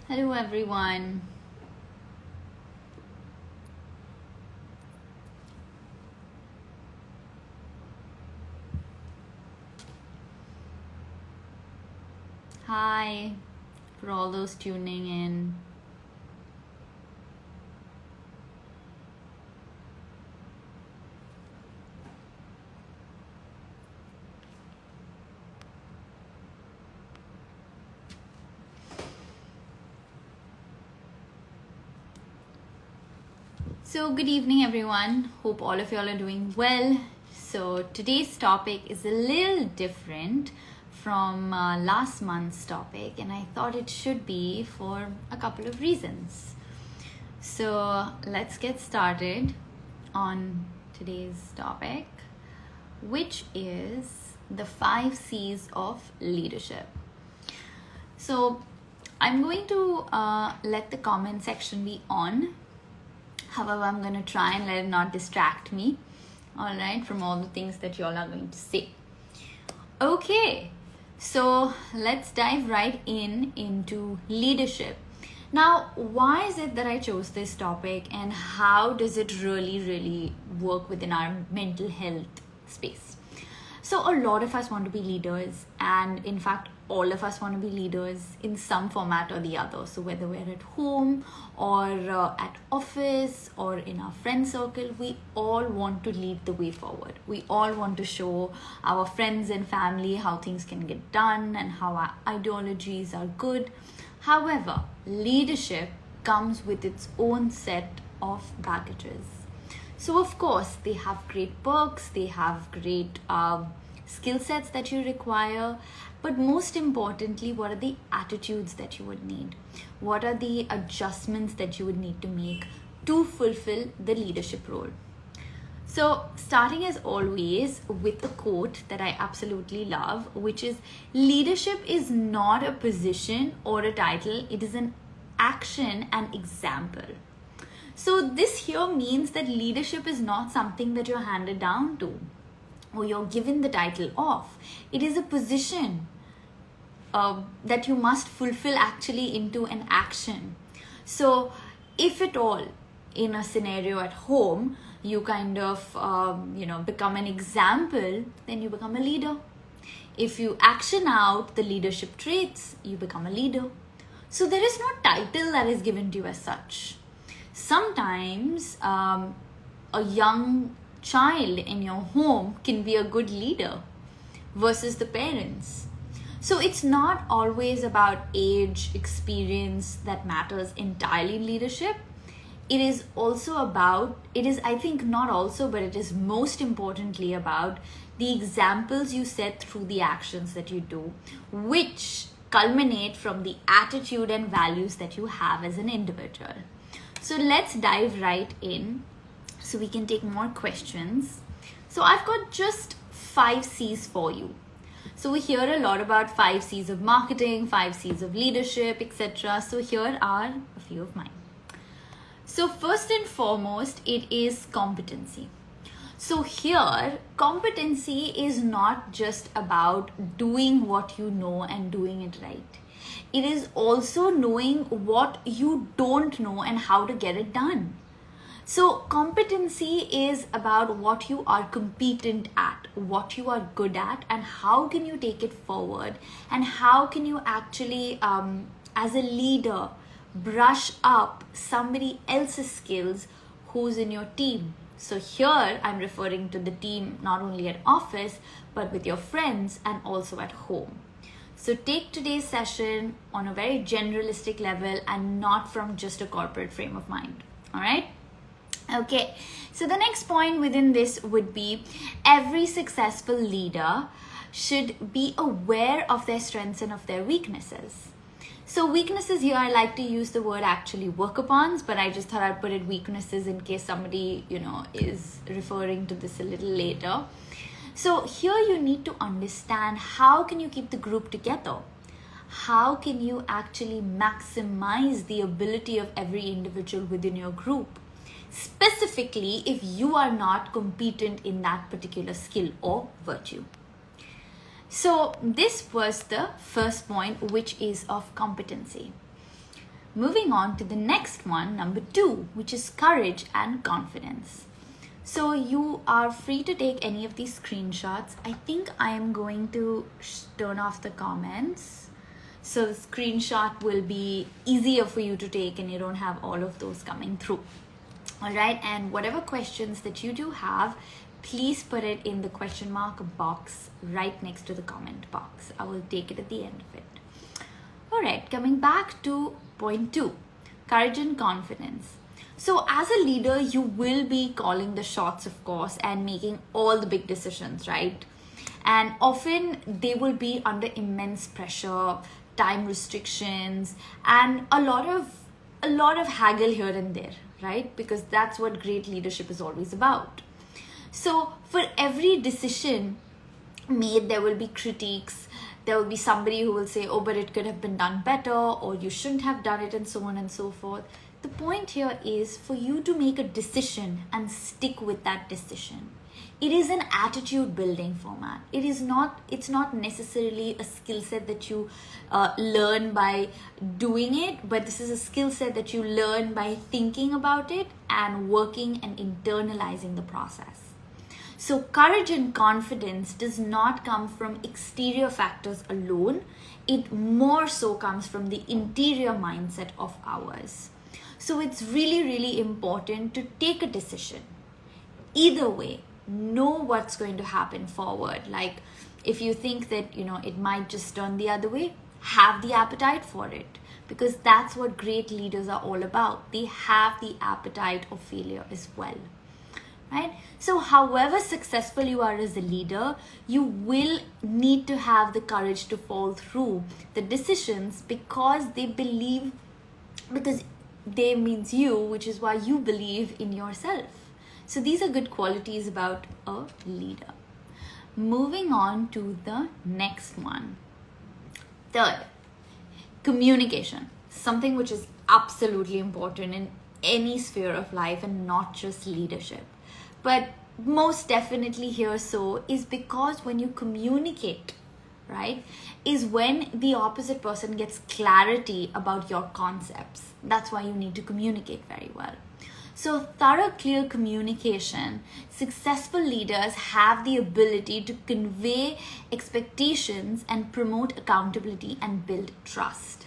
Hello everyone. Hi for all those tuning in. So good evening everyone. Hope all of y'all are doing well. So today's topic is a little different from last month's topic, and I thought it should be for a couple of reasons. So let's get started on today's topic, which is the 5c's of leadership. So I'm going to let the comment section be on. However, I'm going to try and let it not distract me, all right, from all the things that y'all are going to say. Okay, so let's dive right into leadership. Now, why is it that I chose this topic, and how does it really work within our mental health space? So a lot of us want to be leaders, and in fact, all of us want to be leaders in some format or the other. So whether we're at home or at office or in our friend circle, we all want to lead the way forward. We all want to show our friends and family how things can get done and how our ideologies are good. However, leadership comes with its own set of baggages. So of course, they have great perks, they have great skill sets that you require, but most importantly, what are the attitudes that you would need? What are the adjustments that you would need to make to fulfill the leadership role? So starting as always with a quote that I absolutely love, which is, leadership is not a position or a title, it is an action and example. So this here means that leadership is not something that you're handed down to or you're given the title of. It is a position that you must fulfill actually into an action. So if at all in a scenario at home, you kind of, become an example, then you become a leader. If you action out the leadership traits, you become a leader. So there is no title that is given to you as such. Sometimes a young child in your home can be a good leader versus the parents. So it's not always about age, experience that matters entirely in leadership. It is most importantly about the examples you set through the actions that you do, which culminate from the attitude and values that you have as an individual. So let's dive right in so we can take more questions. So I've got just 5c's for you. So we hear a lot about 5c's of marketing, 5c's of leadership, etc. So here are a few of mine. So first and foremost, it is competency. So here, competency is not just about doing what you know and doing it right. It is also knowing what you don't know and how to get it done. So competency is about what you are competent at, what you are good at, and how can you take it forward, and how can you actually, as a leader, brush up somebody else's skills who's in your team. So here I'm referring to the team not only at office, but with your friends and also at home. So take today's session on a very generalistic level and not from just a corporate frame of mind. All right? Okay. So the next point within this would be, every successful leader should be aware of their strengths and of their weaknesses. So weaknesses here, I like to use the word actually work-upons, but I just thought I'd put it weaknesses in case somebody, is referring to this a little later. So here you need to understand, how can you keep the group together? How can you actually maximize the ability of every individual within your group? Specifically, if you are not competent in that particular skill or virtue. So this was the first point, which is of competency. Moving on to the next one, number 2, which is courage and confidence. So you are free to take any of these screenshots. I think I am going to turn off the comments, so the screenshot will be easier for you to take and you don't have all of those coming through. All right, and whatever questions that you do have, please put it in the question mark box right next to the comment box. I will take it at the end of it. All right, coming back to point 2, courage and confidence. So as a leader, you will be calling the shots, of course, and making all the big decisions, right? And often they will be under immense pressure, time restrictions, and a lot of haggle here and there, right? Because that's what great leadership is always about. So for every decision made, there will be critiques. There will be somebody who will say, oh, but it could have been done better, or you shouldn't have done it, and so on and so forth. The point here is for you to make a decision and stick with that decision. It is an attitude building format. It's not necessarily a skill set that you learn by doing it, but this is a skill set that you learn by thinking about it and working and internalizing the process. So courage and confidence does not come from exterior factors alone. It more so comes from the interior mindset of ours. So it's really, really important to take a decision. Either way, know what's going to happen forward. Like if you think that, it might just turn the other way, have the appetite for it. Because that's what great leaders are all about. They have the appetite of failure as well. Right? So however successful you are as a leader, you will need to have the courage to follow through the decisions because they means you, which is why you believe in yourself. So these are good qualities about a leader. Moving on to the next one. Third, communication. Something which is absolutely important in any sphere of life and not just leadership. But most definitely here so is because when you communicate, right, is when the opposite person gets clarity about your concepts. That's why you need to communicate very well. So thorough, clear communication, successful leaders have the ability to convey expectations and promote accountability and build trust.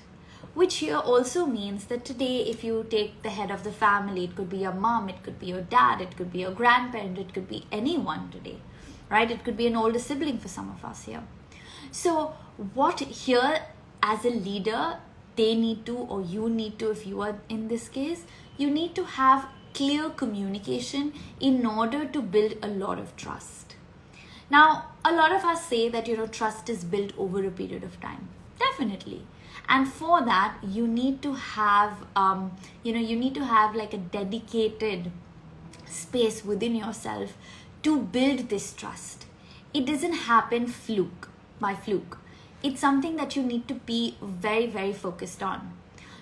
Which here also means that today, if you take the head of the family, it could be your mom, it could be your dad, it could be your grandparent, it could be anyone today, right? It could be an older sibling for some of us here. So what here as a leader, they need to, or you need to, if you are in this case, you need to have clear communication in order to build a lot of trust. Now, a lot of us say that, trust is built over a period of time. Definitely. And for that, you need to have, like a dedicated space within yourself to build this trust. It doesn't happen by fluke. It's something that you need to be very, very focused on.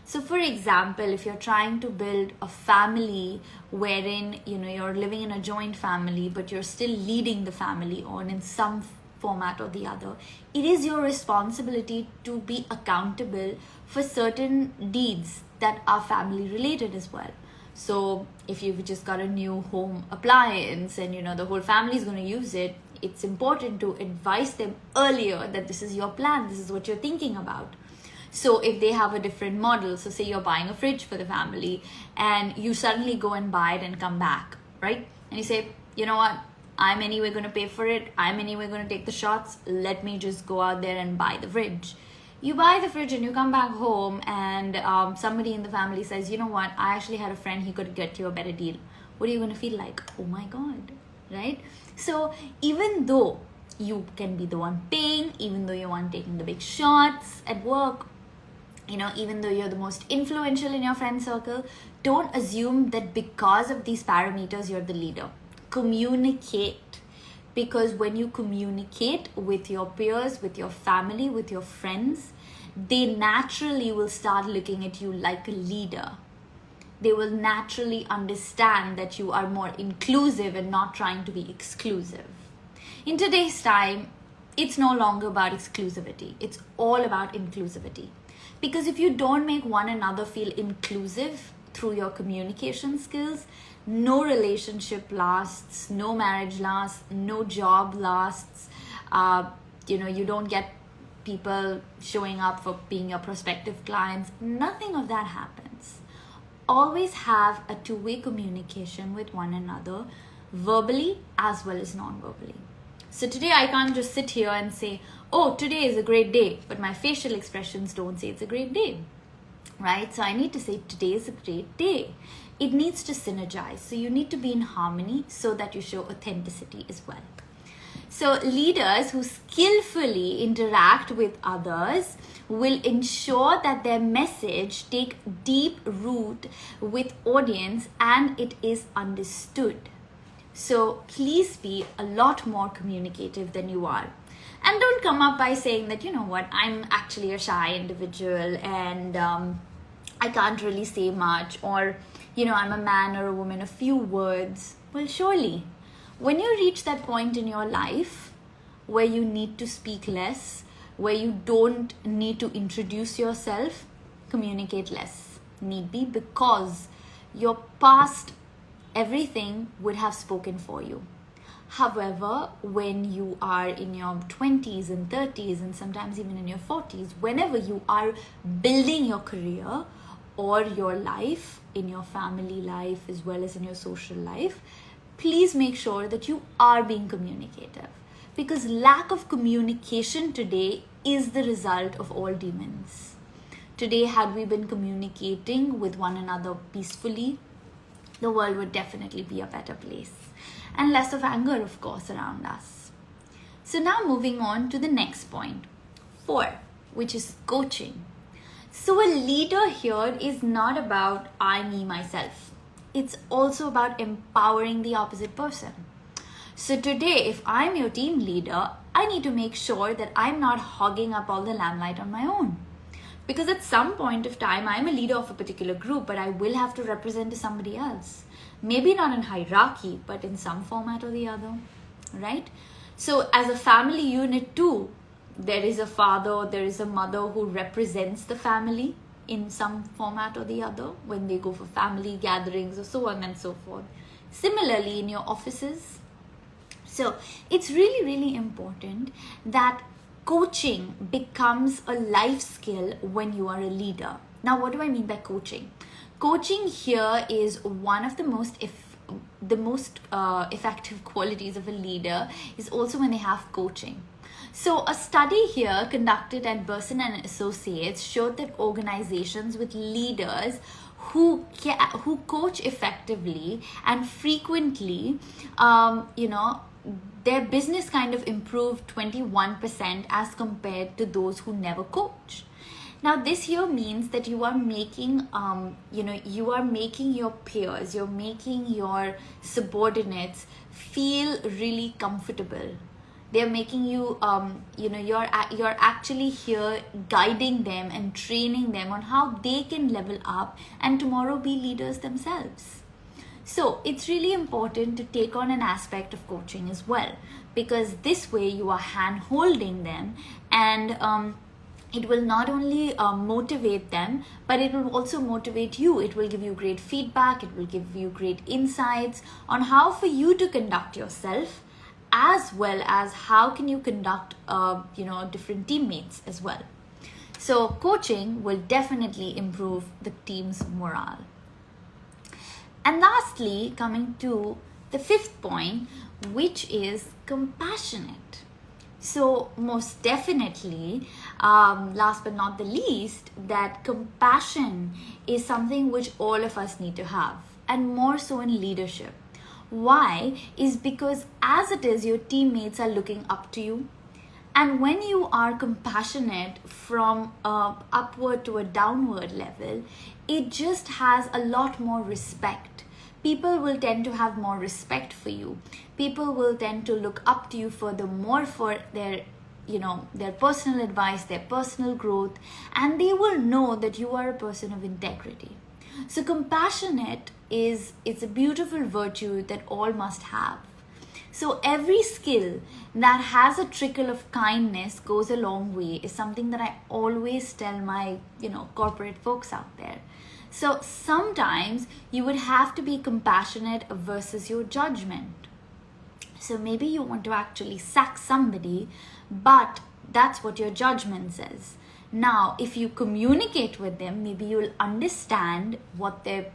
So for example, if you're trying to build a family wherein, you're living in a joint family, but you're still leading the family on in some format or the other, it is your responsibility to be accountable for certain deeds that are family related as well. So if you've just got a new home appliance and the whole family is going to use it, it's important to advise them earlier that this is your plan, this is what you're thinking about. So if they have a different model, so say you're buying a fridge for the family and you suddenly go and buy it and come back, right? And you say, you know what, I'm anyway going to pay for it. I'm anyway going to take the shots. Let me just go out there and buy the fridge. You buy the fridge and you come back home and somebody in the family says, you know what, I actually had a friend, he could get you a better deal. What are you going to feel like? Oh my God, right? So even though you can be the one paying, even though you're one taking the big shots at work, even though you're the most influential in your friend circle, don't assume that because of these parameters, you're the leader. Communicate, because when you communicate with your peers, with your family, with your friends, they naturally will start looking at you like a leader. They will naturally understand that you are more inclusive and not trying to be exclusive. In today's time, it's no longer about exclusivity. It's all about inclusivity. Because if you don't make one another feel inclusive through your communication skills, no relationship lasts, no marriage lasts, no job lasts. You don't get people showing up for being your prospective clients. Nothing of that happens. Always have a two-way communication with one another, verbally as well as non-verbally. So today I can't just sit here and say, oh, today is a great day, but my facial expressions don't say it's a great day, right? So I need to say today is a great day. It needs to synergize. So you need to be in harmony so that you show authenticity as well. So leaders who skillfully interact with others will ensure that their message take deep root with audience and it is understood. So please be a lot more communicative than you are. And don't come up by saying that, you know what, I'm actually a shy individual and I can't really say much, or, I'm a man or a woman, a few words. Well, surely, when you reach that point in your life where you need to speak less, where you don't need to introduce yourself, communicate less, need be, because your past everything would have spoken for you. However, when you are in your 20s and 30s and sometimes even in your 40s, whenever you are building your career or your life, in your family life as well as in your social life, please make sure that you are being communicative, because lack of communication today is the result of all demons. Today, had we been communicating with one another peacefully, the world would definitely be a better place, and less of anger, of course, around us. So now moving on to the next point, 4, which is coaching. So a leader here is not about I, me, myself. It's also about empowering the opposite person. So today, if I'm your team leader, I need to make sure that I'm not hogging up all the limelight on my own. Because at some point of time, I'm a leader of a particular group, but I will have to represent to somebody else. Maybe not in hierarchy, but in some format or the other, right? So as a family unit too, there is a father, there is a mother who represents the family in some format or the other when they go for family gatherings or so on and so forth. Similarly, in your offices. So it's really, really important that coaching becomes a life skill when you are a leader. Now, what do I mean by coaching? Coaching here is one of the most effective qualities of a leader is also when they have coaching. So a study here conducted at Burson and Associates showed that organizations with leaders who coach effectively and frequently, their business kind of improved 21% as compared to those who never coach. Now, this here means that you are making, your peers, you're making your subordinates feel really comfortable. They're making you, you're actually here guiding them and training them on how they can level up and tomorrow be leaders themselves. So it's really important to take on an aspect of coaching as well, because this way you are hand-holding them, and it will not only motivate them, but it will also motivate you. It will give you great feedback. It will give you great insights on how for you to conduct yourself, as well as how can you conduct, different teammates as well. So coaching will definitely improve the team's morale. And lastly, coming to the 5th point, which is compassionate. So most definitely, last but not the least, that compassion is something which all of us need to have, and more so in leadership. Why? Is because as it is, your teammates are looking up to you. And when you are compassionate from upward to a downward level, it just has a lot more respect. People will tend to have more respect for you. People will tend to look up to you furthermore for their personal advice, their personal growth, and they will know that you are a person of integrity. So compassionate it's a beautiful virtue that all must have. So every skill that has a trickle of kindness goes a long way is something that I always tell my, corporate folks out there. So sometimes you would have to be compassionate versus your judgment. So maybe you want to actually sack somebody, but that's what your judgment says. Now, if you communicate with them, maybe you'll understand what their,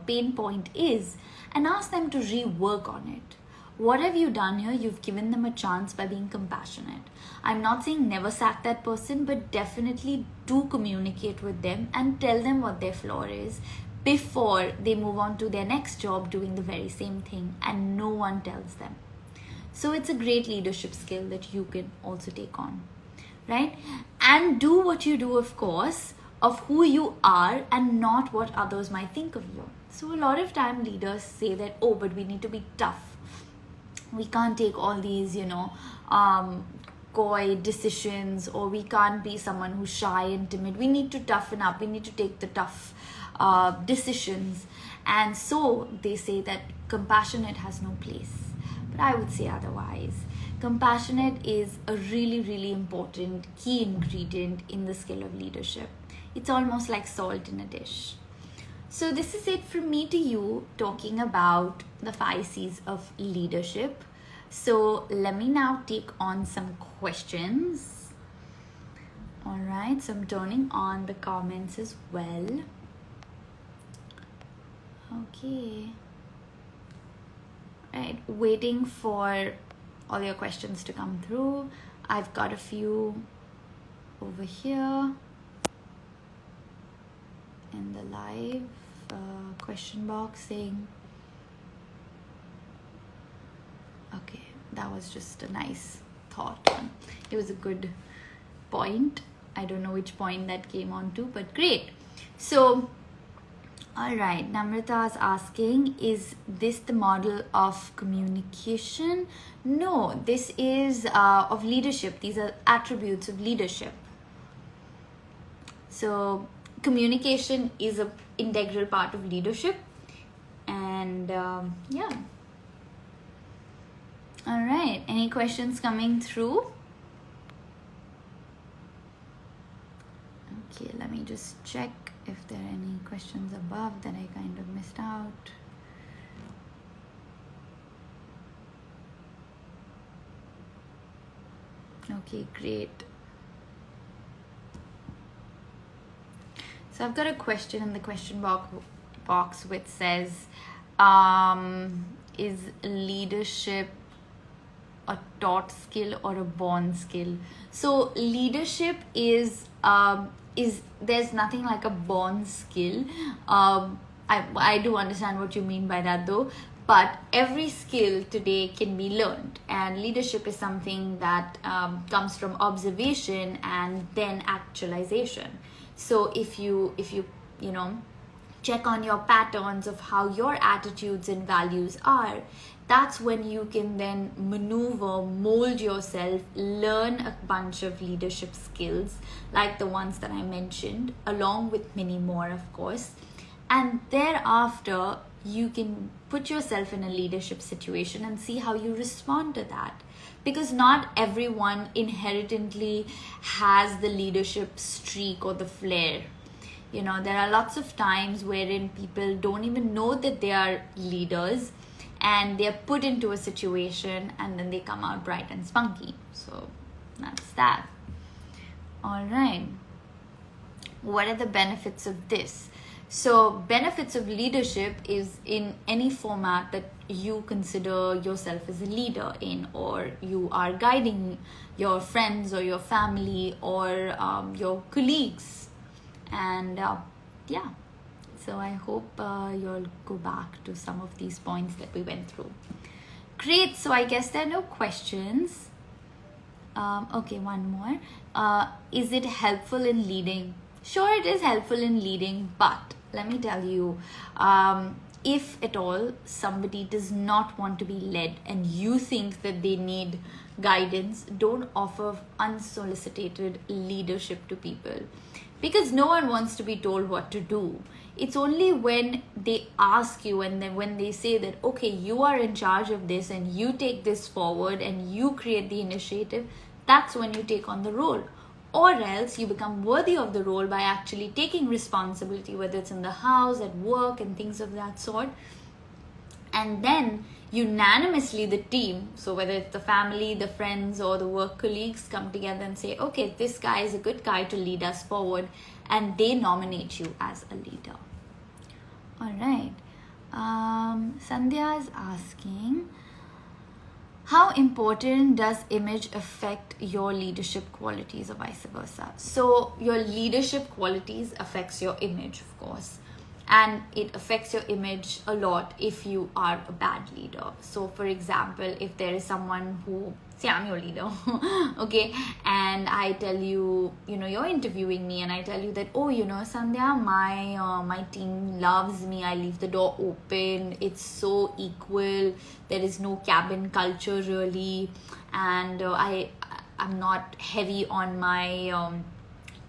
pain point is and ask them to rework on it. What have you done here? You've given them a chance by being compassionate. I'm not saying never sack that person, but definitely do communicate with them and tell them what their flaw is before they move on to their next job doing the very same thing and no one tells them. So it's a great leadership skill that you can also take on, right? And do what you do, of course, of who you are and not what others might think of you. So a lot of time leaders say that, oh, but we need to be tough. We can't take all these, coy decisions, or we can't be someone who's shy and timid. We need to toughen up. We need to take the tough decisions. And so they say that compassionate has no place. But I would say otherwise. Compassionate is a really, really important key ingredient in the skill of leadership. It's almost like salt in a dish. So this is it from me to you, talking about the 5 C's of leadership. So let me now take on some questions. All right, so I'm turning on the comments as well. Okay. Right, waiting for all your questions to come through. I've got a few over here in the live question box saying, okay, that was just a nice thought. It was a good point. I don't know which point that came on to, but great. So, all right, Namrata is asking, is this the model of communication? No, this is of leadership. These are attributes of leadership. So communication is an integral part of leadership. And yeah. All right, any questions coming through? Okay, let me just check if there are any questions above that I kind of missed out. Okay, great. So I've got a question in the question box which says, is leadership a taught skill or a born skill? So leadership is there's nothing like a born skill. I do understand what you mean by that though, but every skill today can be learned, and leadership is something that comes from observation and then actualization. So if you check on your patterns of how your attitudes and values are, that's when you can then maneuver, mold yourself, learn a bunch of leadership skills like the ones that I mentioned, along with many more, of course. And thereafter, you can put yourself in a leadership situation and see how you respond to that. Because not everyone inherently has the leadership streak or the flair. There are lots of times wherein people don't even know that they are leaders, and they're put into a situation and then they come out bright and spunky. So that's that. All right. What are the benefits of this? So benefits of leadership is in any format that you consider yourself as a leader in, or you are guiding your friends or your family or your colleagues. And yeah. So I hope you'll go back to some of these points that we went through. Great. So I guess there are no questions. Okay, one more. Is it helpful in leading? Sure, it is helpful in leading, but let me tell you, if at all somebody does not want to be led and you think that they need guidance, don't offer unsolicited leadership to people. because no one wants to be told what to do. It's only when they ask you and then when they say that, okay, you are in charge of this and you take this forward and you create the initiative, that's when you take on the role. Or else you become worthy of the role by actually taking responsibility, whether it's in the house, at work, and things of that sort. And then unanimously the team, so whether it's the family, the friends, or the work colleagues, come together and say, okay, this guy is a good guy to lead us forward, and they nominate you as a leader. All right. Sandhya is asking, how important does image affect your leadership qualities or vice versa? So your leadership qualities affects your image, of course. And it affects your image a lot if you are a bad leader. So for example, if there is someone who, say I'm your leader, okay, and I tell you, you're interviewing me and I tell you that, oh, Sandhya, my team loves me. I leave the door open. It's so equal. There is no cabin culture really. And I'm not heavy on my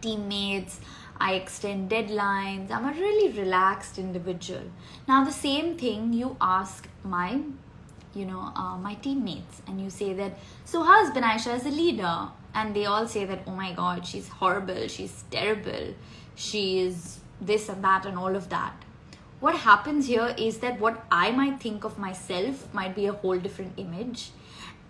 teammates. I extend deadlines. I'm a really relaxed individual. Now the same thing you ask my teammates, and you say that, so how's Benaisha as a leader? And they all say that, oh my God, she's horrible, she's terrible, she is this and that and all of that. What happens here is that what I might think of myself might be a whole different image,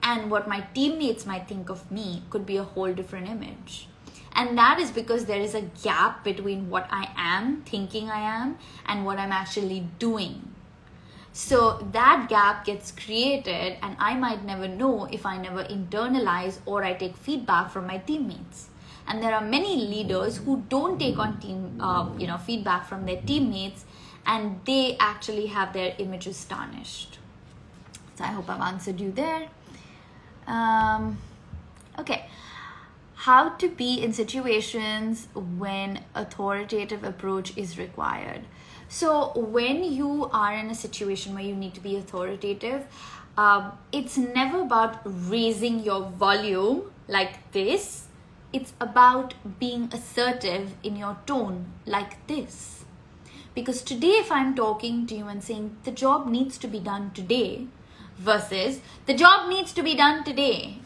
and what my teammates might think of me could be a whole different image. And that is because there is a gap between what I am thinking I am and what I'm actually doing. So that gap gets created, and I might never know if I never internalize or I take feedback from my teammates. And there are many leaders who don't take on feedback from their teammates, and they actually have their images tarnished. So I hope I've answered you there. Okay. How to be in situations when authoritative approach is required. So when you are in a situation where you need to be authoritative, it's never about raising your volume like this. It's about being assertive in your tone like this. Because today, if I'm talking to you and saying the job needs to be done today versus the job needs to be done today,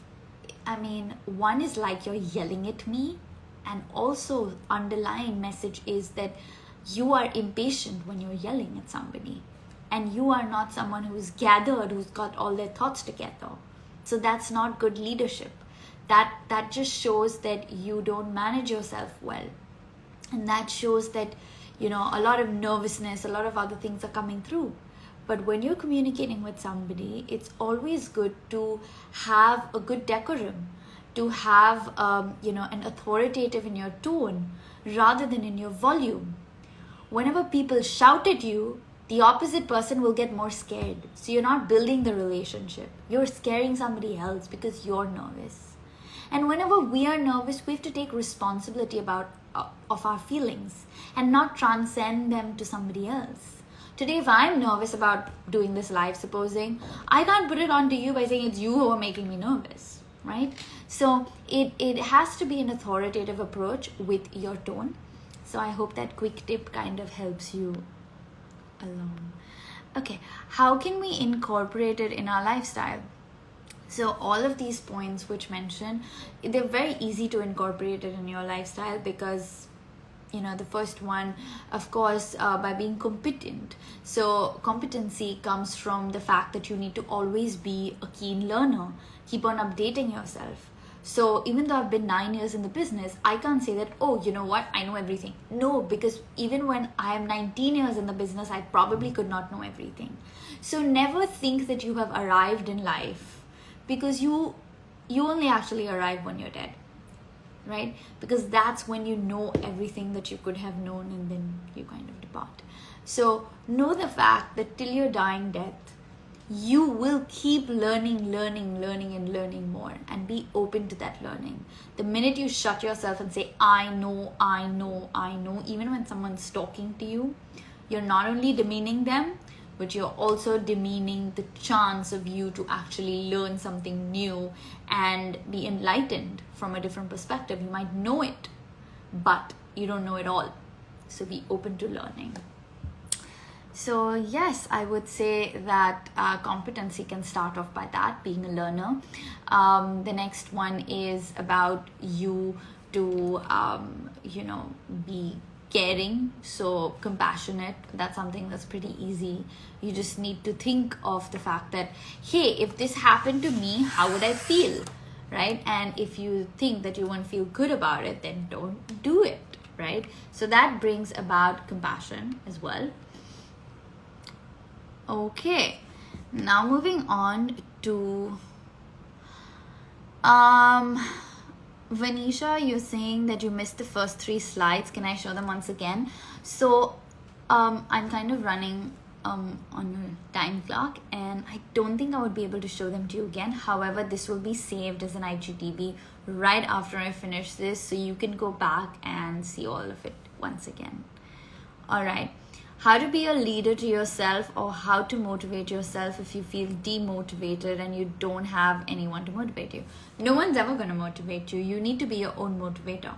I mean, one is like you're yelling at me, and also underlying message is that you are impatient when you're yelling at somebody, and you are not someone who's gathered, who's got all their thoughts together. So that's not good leadership. That just shows that you don't manage yourself well, and that shows that a lot of nervousness, a lot of other things are coming through. But when you're communicating with somebody, it's always good to have a good decorum, to have an authoritative in your tone rather than in your volume. Whenever people shout at you, the opposite person will get more scared. So you're not building the relationship. You're scaring somebody else because you're nervous. And whenever we are nervous, we have to take responsibility of our feelings and not transcend them to somebody else. Today, if I'm nervous about doing this live, supposing, I can't put it on to you by saying it's you who are making me nervous, right? So it has to be an authoritative approach with your tone. So I hope that quick tip kind of helps you along. Okay, how can we incorporate it in our lifestyle? So all of these points which mentioned, they're very easy to incorporate it in your lifestyle because the first one, of course, by being competent. So competency comes from the fact that you need to always be a keen learner, keep on updating yourself. So even though I've been 9 years in the business, I can't say that, oh, you know what, I know everything. No, because even when I am 19 years in the business, I probably could not know everything. So never think that you have arrived in life, because you only actually arrive when you're dead. Right? Because that's when you know everything that you could have known, and then you kind of depart. So know the fact that till your dying death, you will keep learning and learning more, and be open to that learning. The minute you shut yourself and say, I know, even when someone's talking to you, you're not only demeaning them, but you're also demeaning the chance of you to actually learn something new and be enlightened from a different perspective. You might know it, but you don't know it all. So be open to learning. So yes, I would say that competency can start off by that, being a learner. The next one is about you to, be caring, so compassionate. That's something that's pretty easy. You just need to think of the fact that, hey, if this happened to me, how would I feel, right? And if you think that you won't feel good about it, then don't do it, right? So that brings about compassion as well. Okay, now moving on to Vanisha, you're saying that you missed the first 3 slides. Can I show them once again? So I'm kind of running on a time clock, and I don't think I would be able to show them to you again. However, this will be saved as an IGTV right after I finish this, so you can go back and see all of it once again. All right. How to be a leader to yourself, or how to motivate yourself if you feel demotivated and you don't have anyone to motivate you. No one's ever going to motivate you. You need to be your own motivator.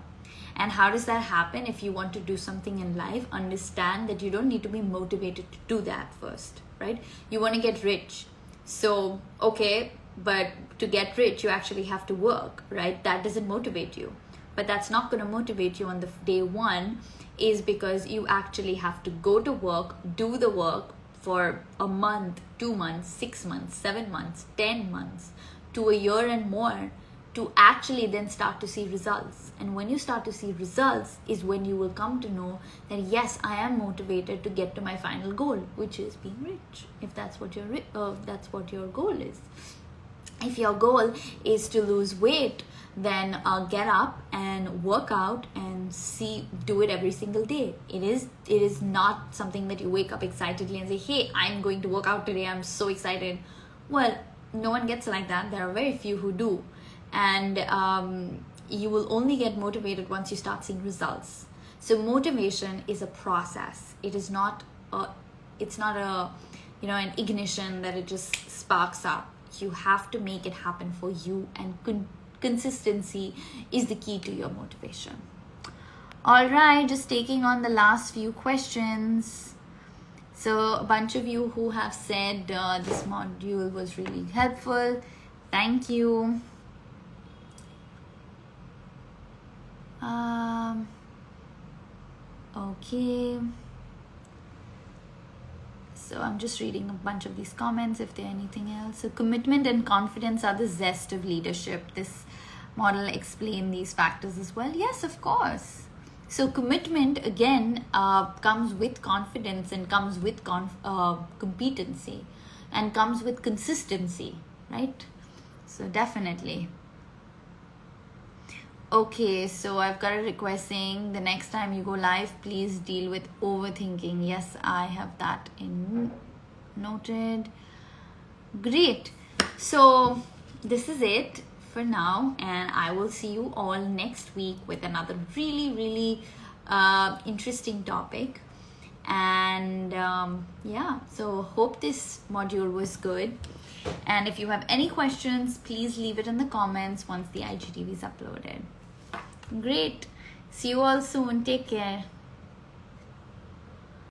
And how does that happen? If you want to do something in life, understand that you don't need to be motivated to do that first, right? You want to get rich. So, okay, but to get rich, you actually have to work, right? That doesn't motivate you. But that's not going to motivate you on the day one, is because you actually have to go to work, do the work for a month, 2 months, 6 months, 7 months, 10 months, to a year and more, to actually then start to see results. And when you start to see results is when you will come to know that, yes, I am motivated to get to my final goal, which is being rich, if that's what your goal is. If your goal is to lose weight, then get up and work out and do it every single day. It is not something that you wake up excitedly and say, hey, I'm going to work out today, I'm so excited. Well, no one gets like that. There are very few who do. And you will only get motivated once you start seeing results. So motivation is a process. It's not an ignition that it just sparks up. You have to make it happen for you, and consistency is the key to your motivation. All right, just taking on the last few questions. So a bunch of you who have said this module was really helpful. Thank you. Okay. So I'm just reading a bunch of these comments if there's anything else. So commitment and confidence are the zest of leadership. This model explains these factors as well. Yes, of course. So commitment again comes with confidence, and comes with competency, and comes with consistency, right? So definitely. Okay, so I've got a request saying the next time you go live, please deal with overthinking. Yes, I have that noted. Great. So this is it for now, and I will see you all next week with another really, really interesting topic. And yeah, so hope this module was good. And if you have any questions, please leave it in the comments once the IGTV is uploaded. Great. See you all soon. Take care.